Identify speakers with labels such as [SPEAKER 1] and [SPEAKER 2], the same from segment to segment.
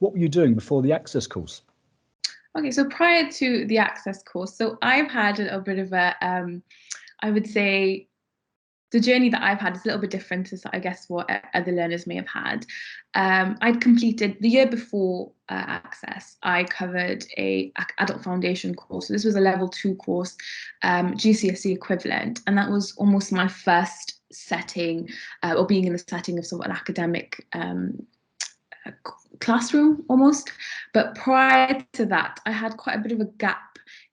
[SPEAKER 1] what were you doing before the Access course?
[SPEAKER 2] Okay, so prior to the Access course, so I've had a little bit of a, I would say, the journey that I've had is a little bit different to, I guess, what other learners may have had. I'd completed the year before Access. I covered a adult foundation course. So this was a level 2 course, GCSE equivalent, and that was almost my first setting, or being in the setting of sort of an academic classroom almost. But prior to that, I had quite a bit of a gap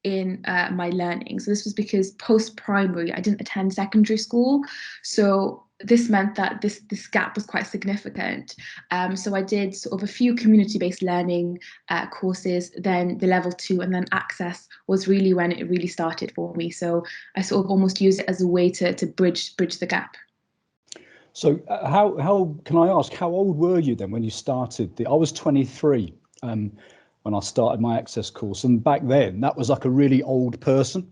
[SPEAKER 2] in my learning. So this was because post-primary, I didn't attend secondary school. So this meant that this gap was quite significant. So I did sort of a few community-based learning courses, then the level 2, and then Access was really when it really started for me. So I sort of almost used it as a way to bridge the gap.
[SPEAKER 1] So how can I ask, how old were you then when you started? I was 23 when I started my Access course, and back then that was like a really old person,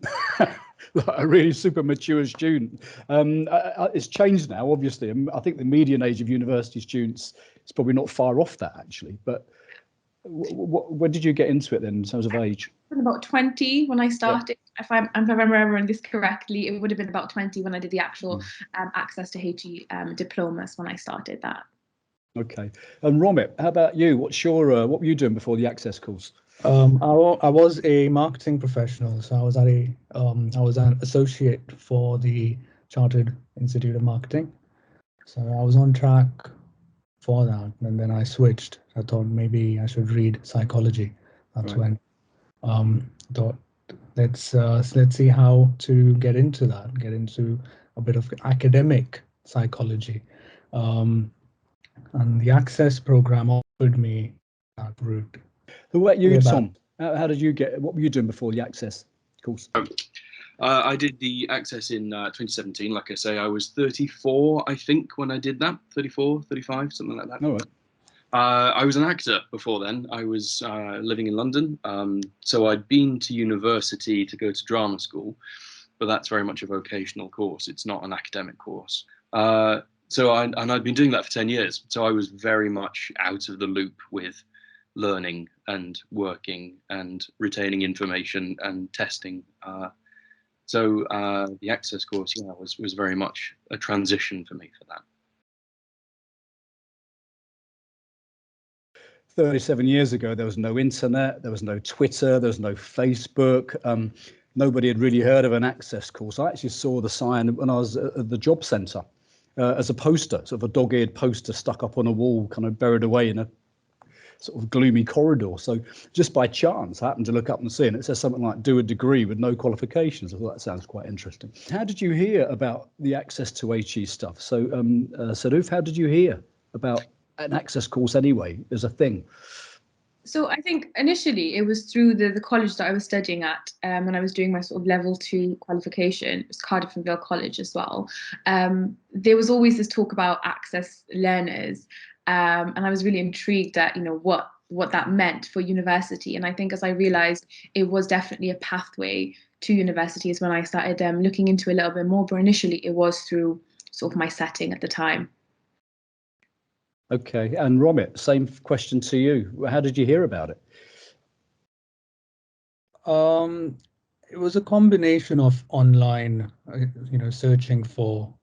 [SPEAKER 1] a really super mature student. It's changed now, obviously. I think the median age of university students is probably not far off that, actually. But when did you get into it then in terms of age?
[SPEAKER 2] I was about 20 when I started. Yeah. If I'm remembering this correctly, it would have been about 20 when I did the actual Access to HE diplomas when I started that.
[SPEAKER 1] Okay. And Romit, how about you? What were you doing before the Access course?
[SPEAKER 3] I was a marketing professional, so I was an associate for the Chartered Institute of Marketing. So I was on track for that, and then I switched. I thought maybe I should read psychology. That's right. When thought let's see how to get into a bit of academic psychology. And the Access program offered me that route.
[SPEAKER 1] Who about you, Tom? How did you what were you doing before the Access course?
[SPEAKER 4] I did the Access in 2017. Like I say, I was 34, I think, when I did that. 34, 35, something like that.
[SPEAKER 1] All right.
[SPEAKER 4] I was an actor before then. I was living in London. So I'd been to university to go to drama school, but that's very much a vocational course. It's not an academic course. So I'd been doing that for 10 years. So I was very much out of the loop with learning and working and retaining information and testing. So the Access course, was very much a transition for me for that.
[SPEAKER 1] 37 years ago, there was no internet, there was no Twitter, there was no Facebook. Nobody had really heard of an Access course. I actually saw the sign when I was at the job centre as a poster, sort of a dog-eared poster stuck up on a wall, kind of buried away in a sort of gloomy corridor. So just by chance, I happened to look up and see, and it says something like do a degree with no qualifications. I thought that sounds quite interesting. How did you hear about the Access to HE stuff? So Sadoof, how did you hear about an Access course anyway as a thing?
[SPEAKER 2] So I think initially it was through the college that I was studying at when I was doing my sort of level 2 qualification. It was Cardiff and Vale College as well. There was always this talk about Access learners, and I was really intrigued at what that meant for university. And I think as I realised it was definitely a pathway to university is when I started looking into a little bit more. But initially it was through sort of my setting at the time.
[SPEAKER 1] Okay, and Romit, same question to you. How did you hear about it?
[SPEAKER 3] It was a combination of online, searching for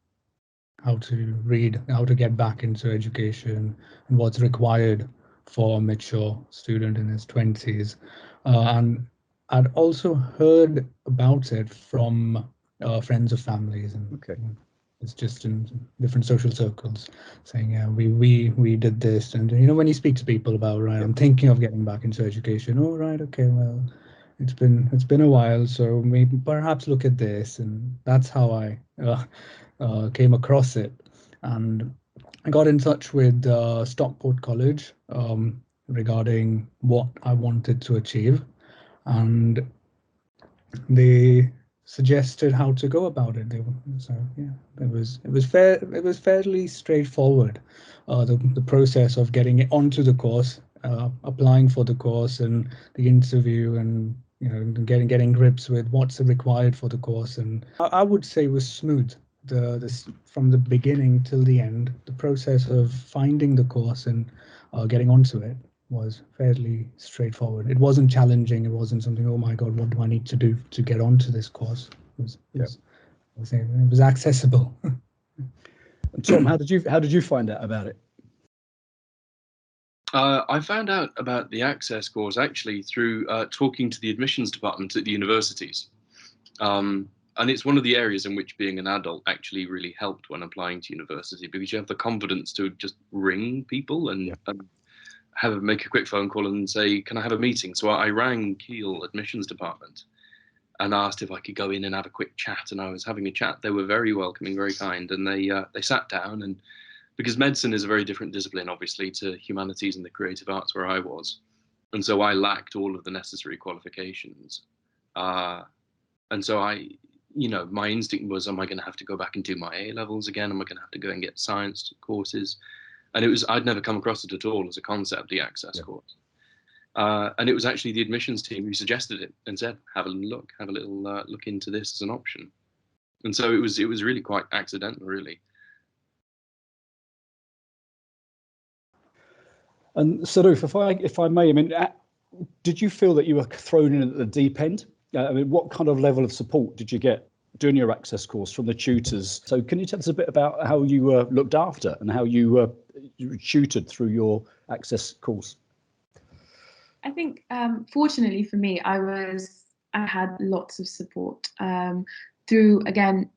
[SPEAKER 3] how to read, how to get back into education, and what's required for a mature student in his 20s. And I'd also heard about it from friends or families, and
[SPEAKER 1] okay.
[SPEAKER 3] It's just in different social circles saying, yeah, we did this. And, when you speak to people about, right, I'm thinking of getting back into education. Oh, right. Okay. Well, it's been a while. So maybe perhaps look at this. And that's how I came across it. And I got in touch with Stockport College regarding what I wanted to achieve. And they suggested how to go about it. It was fairly straightforward. The process of getting it onto the course, applying for the course, and the interview, and getting grips with what's required for the course. And I would say it was smooth. From the beginning till the end, the process of finding the course and getting onto it was fairly straightforward. It wasn't challenging. It wasn't something, oh my God, what do I need to do to get onto this course? It was accessible.
[SPEAKER 1] And Tom, how did you find out about it?
[SPEAKER 4] I found out about the Access course actually through talking to the admissions department at the universities. And it's one of the areas in which being an adult actually really helped when applying to university, because you have the confidence to just ring people and make a quick phone call and say, can I have a meeting? So I rang Keele admissions department and asked if I could go in and have a quick chat. And I was having a chat. They were very welcoming, very kind. And they sat down, and because medicine is a very different discipline, obviously, to humanities and the creative arts where I was. And so I lacked all of the necessary qualifications. And so my instinct was, am I going to have to go back and do my A levels again? Am I going to have to go and get science courses? And I'd never come across it at all as a concept, the Access course. And it was actually the admissions team who suggested it and said, have a little look into this as an option. And so it was really quite accidental, really.
[SPEAKER 1] And Saruf, if I may, I mean, did you feel that you were thrown in at the deep end? I mean, what kind of level of support did you get doing your Access course from the tutors? So can you tell us a bit about how you were looked after and how you were tutored through your Access course?
[SPEAKER 2] I think, fortunately for me, I had lots of support through, again,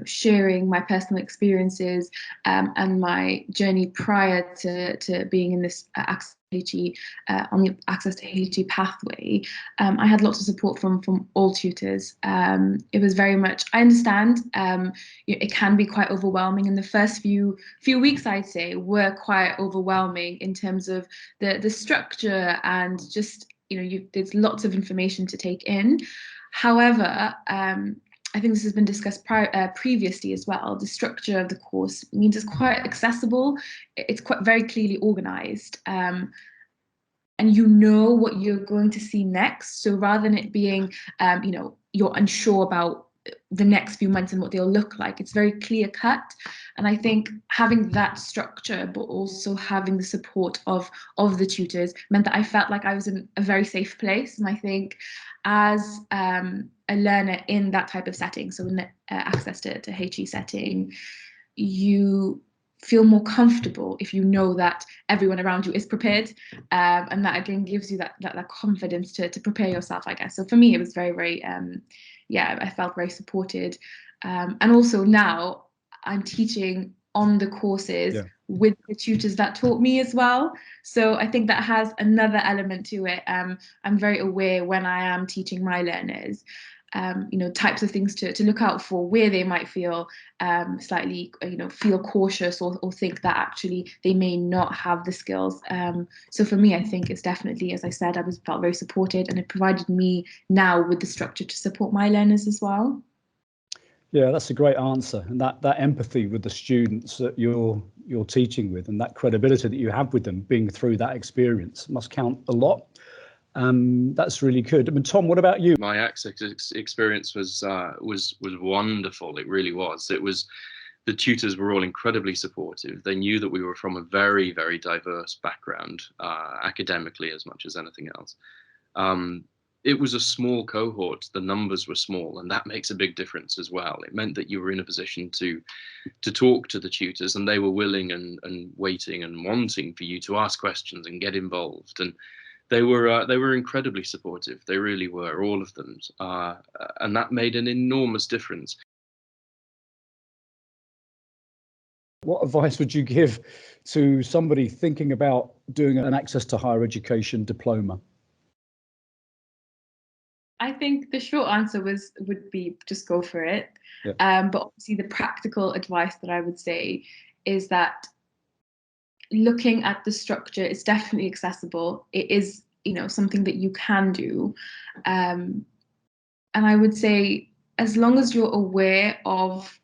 [SPEAKER 2] sharing my personal experiences and my journey prior to being in this Access HE, on the Access to HE pathway. I had lots of support from all tutors. It was very much, I understand, it can be quite overwhelming, and the first few weeks, I'd say, were quite overwhelming in terms of the structure and just, there's lots of information to take in. However, I think this has been discussed previously as well. The structure of the course means it's quite accessible. It's quite very clearly organized. And you know what you're going to see next. So rather than it being, you're unsure about the next few months and what they'll look like, it's very clear cut. And I think having that structure, but also having the support of the tutors, meant that I felt like I was in a very safe place. And I think as a learner in that type of setting, so in the Access to HE setting, you feel more comfortable if you know that everyone around you is prepared, and that again gives you that confidence to prepare yourself, I guess. So for me, it was very, very, I felt very supported. And also now I'm teaching on the courses with the tutors that taught me as well. So I think that has another element to it. I'm very aware when I am teaching my learners, types of things to look out for, where they might feel slightly, feel cautious or think that actually they may not have the skills. So for me, I think it's definitely, as I said, felt very supported, and it provided me now with the structure to support my learners as well.
[SPEAKER 1] Yeah, that's a great answer. And that empathy with the students that you're teaching with, and that credibility that you have with them being through that experience, must count a lot. That's really good. I mean, Tom, what about you?
[SPEAKER 4] My Access experience was wonderful. It really was. The tutors were all incredibly supportive. They knew that we were from a very, very diverse background, academically as much as anything else. It was a small cohort. The numbers were small, and that makes a big difference as well. It meant that you were in a position to talk to the tutors, and they were willing and waiting and wanting for you to ask questions and get involved. And they were incredibly supportive. They really were, all of them, and that made an enormous difference.
[SPEAKER 1] What advice would you give to somebody thinking about doing an Access to Higher Education diploma?
[SPEAKER 2] I think the short answer would be just go for it. But obviously the practical advice that I would say is that looking at the structure, it's definitely accessible. It is, something that you can do. And I would say, as long as you're aware of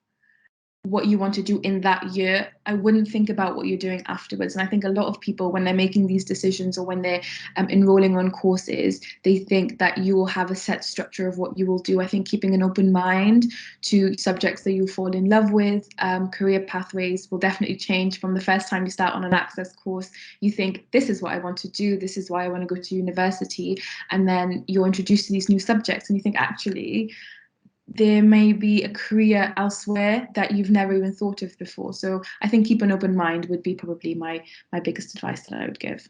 [SPEAKER 2] what you want to do in that year. I wouldn't think about what you're doing afterwards. And I think a lot of people, when they're making these decisions or when they're enrolling on courses, they think that you will have a set structure of what you will do. I think keeping an open mind to subjects that you fall in love with, career pathways will definitely change from the first time you start on an Access course. You think, this is what I want to do, this is why I want to go to university. And then you're introduced to these new subjects and you think, actually, there may be a career elsewhere that you've never even thought of before. So I think keep an open mind would be probably my biggest advice that I would give.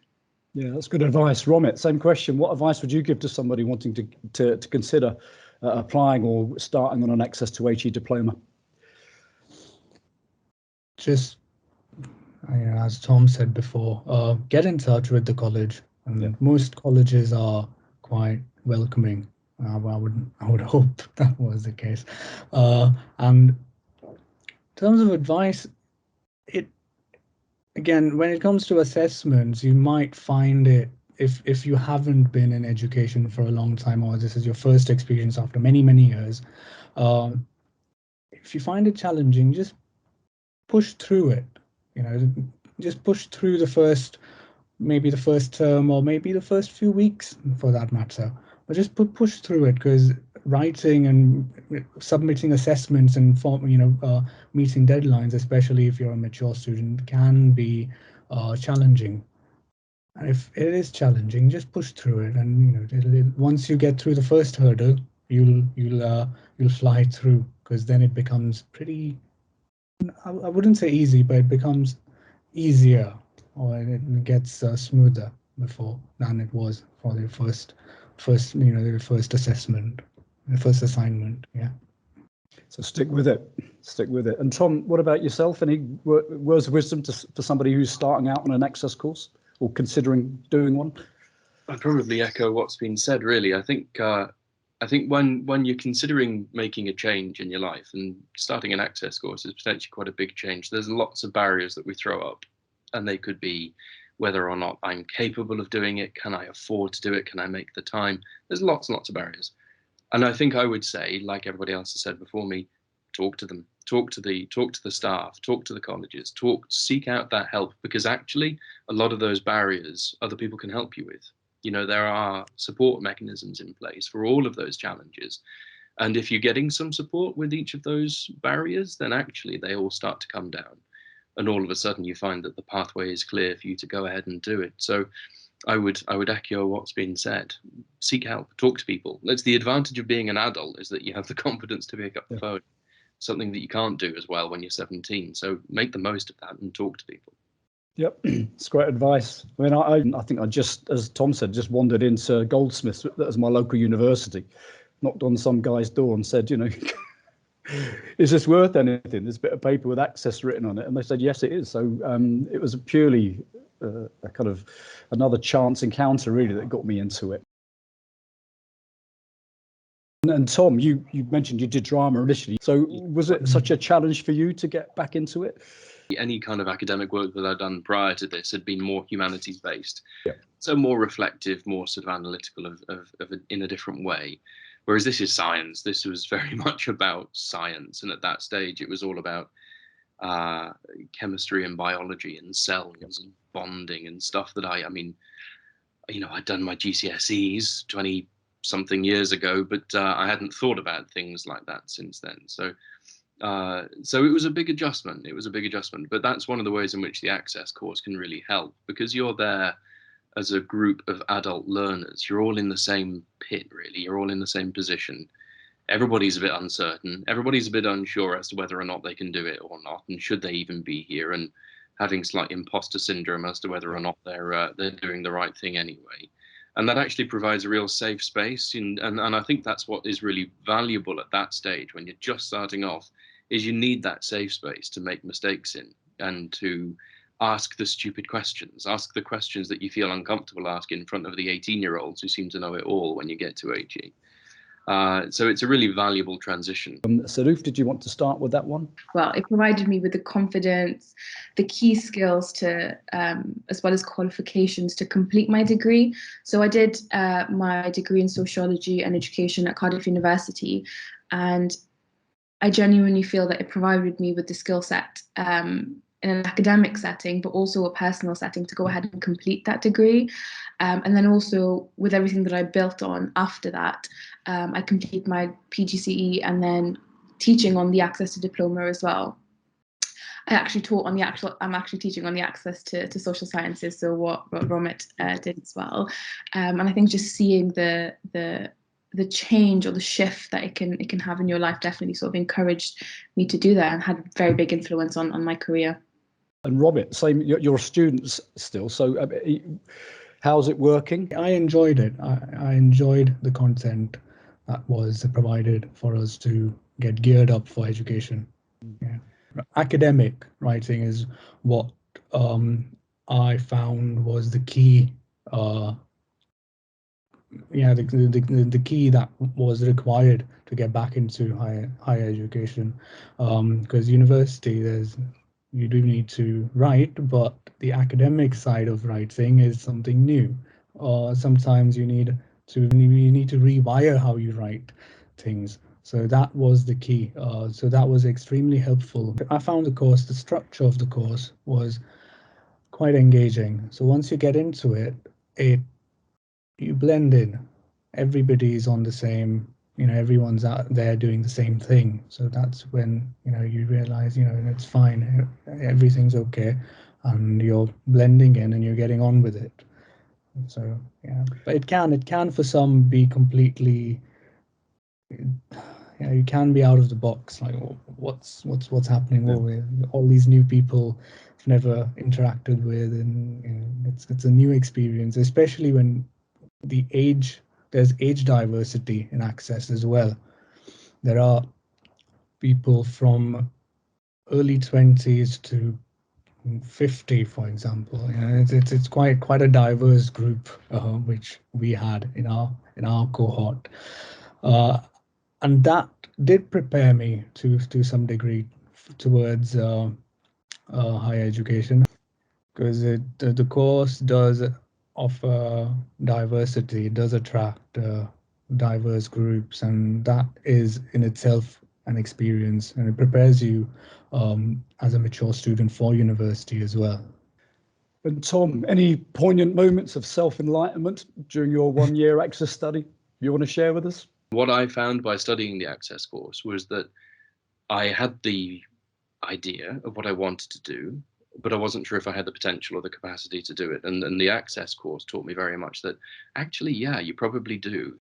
[SPEAKER 1] Yeah, that's good advice. Romit, same question. What advice would you give to somebody wanting to consider applying or starting on an Access to HE diploma?
[SPEAKER 3] Just, as Tom said before, get in touch with the college. And most colleges are quite welcoming. I would hope that was the case. And in terms of advice, again, when it comes to assessments, you might find it, if you haven't been in education for a long time, or this is your first experience after many, many years, if you find it challenging, just push through it. Just push through maybe the first term, or maybe the first few weeks for that matter. But just push through it, because writing and submitting assessments and meeting deadlines, especially if you're a mature student, can be challenging. And if it is challenging, just push through it. And once you get through the first hurdle, you'll fly through, because then it becomes pretty. I wouldn't say easy, but it becomes easier, or it gets smoother than it was for the first assessment, the first assignment. Yeah.
[SPEAKER 1] So stick with it. And Tom, what about yourself? Any words of wisdom for somebody who's starting out on an Access course or considering doing one?
[SPEAKER 4] I'd probably echo what's been said, really. I think when you're considering making a change in your life, and starting an Access course is potentially quite a big change, there's lots of barriers that we throw up, and they could be whether or not I'm capable of doing it, can I afford to do it, can I make the time? There's lots and lots of barriers. And I think I would say, like everybody else has said before me, talk to them, talk to the staff, talk to the colleges, seek out that help, because actually a lot of those barriers other people can help you with. There are support mechanisms in place for all of those challenges. And if you're getting some support with each of those barriers, then actually they all start to come down. And all of a sudden you find that the pathway is clear for you to go ahead and do it. So I would echo what's been said. Seek help, talk to people. That's the advantage of being an adult, is that you have the confidence to pick up the phone, something that you can't do as well when you're 17. So make the most of that and talk to people.
[SPEAKER 1] Yep, it's great advice. I mean, I think I just, as Tom said, just wandered into Goldsmiths, that was my local university, knocked on some guy's door and said, is this worth anything? This bit of paper with Access written on it. And they said, yes, it is. So it was purely a kind of another chance encounter, really, that got me into it. And Tom, you mentioned you did drama initially. So was it such a challenge for you to get back into it?
[SPEAKER 4] Any kind of academic work that I'd done prior to this had been more humanities based.
[SPEAKER 1] Yeah.
[SPEAKER 4] So more reflective, more sort of analytical in a different way. Whereas this is science. This was very much about science. And at that stage, it was all about chemistry and biology and cells and bonding and stuff that I'd done my GCSEs 20-something years ago, but I hadn't thought about things like that since then. So it was a big adjustment. But that's one of the ways in which the Access course can really help, because you're there as a group of adult learners. You're all in the same pit, really. You're all in the same position. Everybody's a bit uncertain. Everybody's a bit unsure as to whether or not they can do it or not, and should they even be here, and having slight imposter syndrome as to whether or not they're doing the right thing anyway. And that actually provides a real safe space. And I think that's what is really valuable at that stage when you're just starting off, is you need that safe space to make mistakes in, and to ask the stupid questions, ask the questions that you feel uncomfortable asking in front of the 18-year-olds who seem to know it all when you get to HE. So it's a really valuable transition.
[SPEAKER 1] Saruf, did you want to start with that one?
[SPEAKER 2] Well, it provided me with the confidence, the key skills to, as well as qualifications to complete my degree. So I did my degree in sociology and education at Cardiff University, and I genuinely feel that it provided me with the skill set in an academic setting, but also a personal setting to go ahead and complete that degree. And then also with everything that I built on after that, I completed my PGCE and then teaching on the Access to Diploma as well. I actually taught on the I'm actually teaching on the Access to Social Sciences, so what Romit did as well. And I think just seeing the change or the shift that it can have in your life definitely sort of encouraged me to do that and had a very big influence on my career.
[SPEAKER 1] And Romit, same, you're a student still, so how's it working?
[SPEAKER 3] I enjoyed it. I enjoyed the content that was provided for us to get geared up for education. Yeah. Academic writing is what I found was the key. The key that was required to get back into higher education, because university you do need to write, but the academic side of writing is something new. Sometimes you need to rewire how you write things. So that was the key. So that was extremely helpful. I found the structure of the course was quite engaging. So once you get into it, you blend in. Everybody's on the same, everyone's out there doing the same thing. So that's when, you realize, it's fine, everything's okay, and you're blending in and you're getting on with it. So yeah, but it can for some be completely, you can be out of the box, like what's happening with all these new people I've never interacted with, and it's a new experience, especially when there's age diversity in Access as well. There are people from early 20s to 50, for example. It's quite a diverse group, which we had in our cohort, and that did prepare me to some degree towards higher education, because the course does offer diversity, it does attract diverse groups, and that is in itself an experience, and it prepares you as a mature student for university as well.
[SPEAKER 1] And Tom, any poignant moments of self-enlightenment during your 1-year Access study you want to share with us?
[SPEAKER 4] What I found by studying the Access course was that I had the idea of what I wanted to do, but I wasn't sure if I had the potential or the capacity to do it. And the Access course taught me very much that actually, yeah, you probably do.